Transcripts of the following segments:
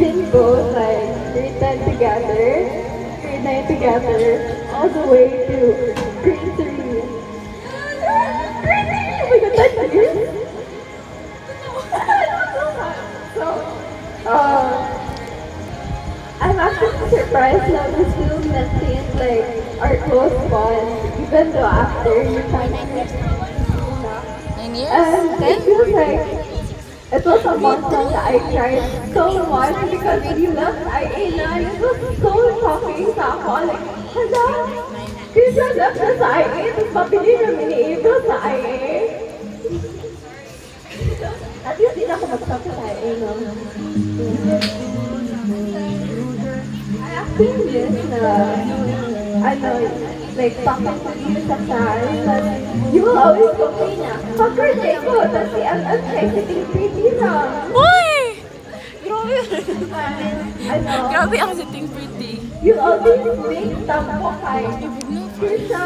did both like grade 10 together, grade 9 together, all the way to grade 3. Grade 3! Oh my god, that's years? So, I'm actually surprised that we still maintain like our close bond even though after you kind of 9 years? and it 10? feels like it was a month that I cried so much because when you left IA na, it was so shocking sa ako. Like, hala, Krisha left na sa IA, tapos mapili namin ni April sa IA. At least di na ako mag-stop sa IA, no? I actually miss na, ano, like, talking to you sometimes, but you will always complain na, pag-birthday ko, tapos si MM sitting pretty lang. Uy! Grabe. Ano, Grabe ang sitting pretty. you always make tampo kay Krisha,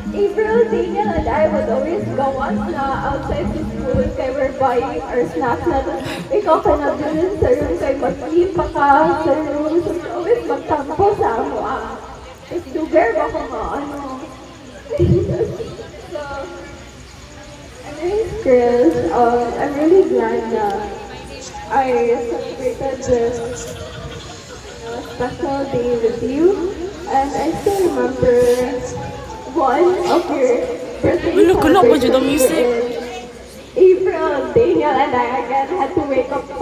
April, Daniel, and I would always go once na outside the school kay we're buying our snacks na ikaw ka na dun sa room kay mag-ipa ka sa room. So, you always magtampo sa amo If sugar ba ko nga, ano. So, anyways, Chris, I'm really glad na I celebrated this special day with you. And I still remember one of your birthday Ulo ko na po dyan ang celebrations music. in April, Daniel and I again had to wake up 5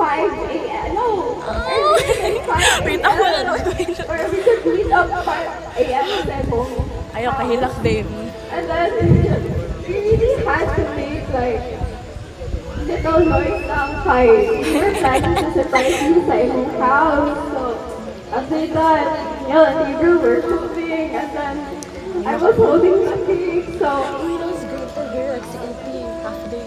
a.m. No, earlier than 5 Wait, ako na a.m. Or we could meet up 5 a.m. and then home. Ayaw, kahilak din. And then we really had to make like little noise lang kay we were planning to surprise you sa imong house. So after that, Neil and Hebrew were cooking and then I was holding the cake. So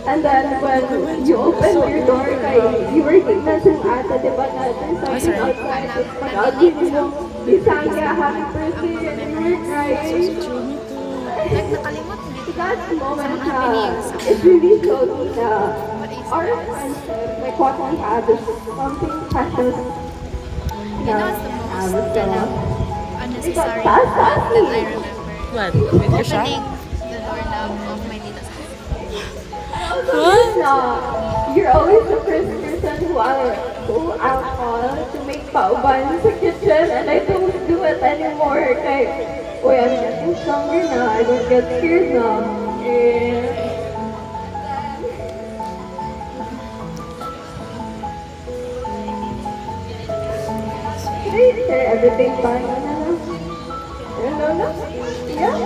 and then when you opened your door kay you were tignan sa ata, di ba na there's something outside. It's pag-agin mo, Bisaya, happy birthday, and you were crying. That moment it really showed me that our friendship, like what we have is something precious. You know what's the most unnecessary That's that I remember? What? With your shop? Opening the doorknob of my tita's house. You're always the first person who I'll call to make pauban sa kitchen and I don't do it anymore. Kay, uy, I'm getting stronger na. I don't get scared na. Can I share everything fine? No? Yeah?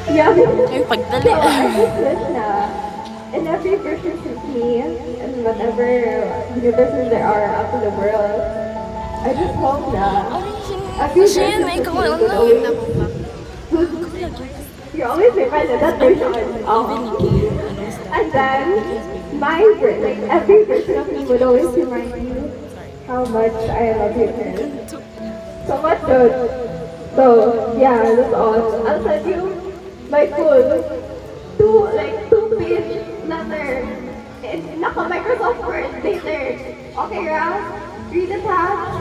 Yeah. Ay, pagdali. So, I just wish na in every version of me and whatever universes there are out in the world, I just hope na every Shane, may ikaw would ano? always you're always reminded that version and then my like every version of me would always remind you how much I love you, Chris. So much good. So yeah, that's all. I'll send you my full two-page letter in naka Microsoft Word later. Okay, Ralph? Read it ha?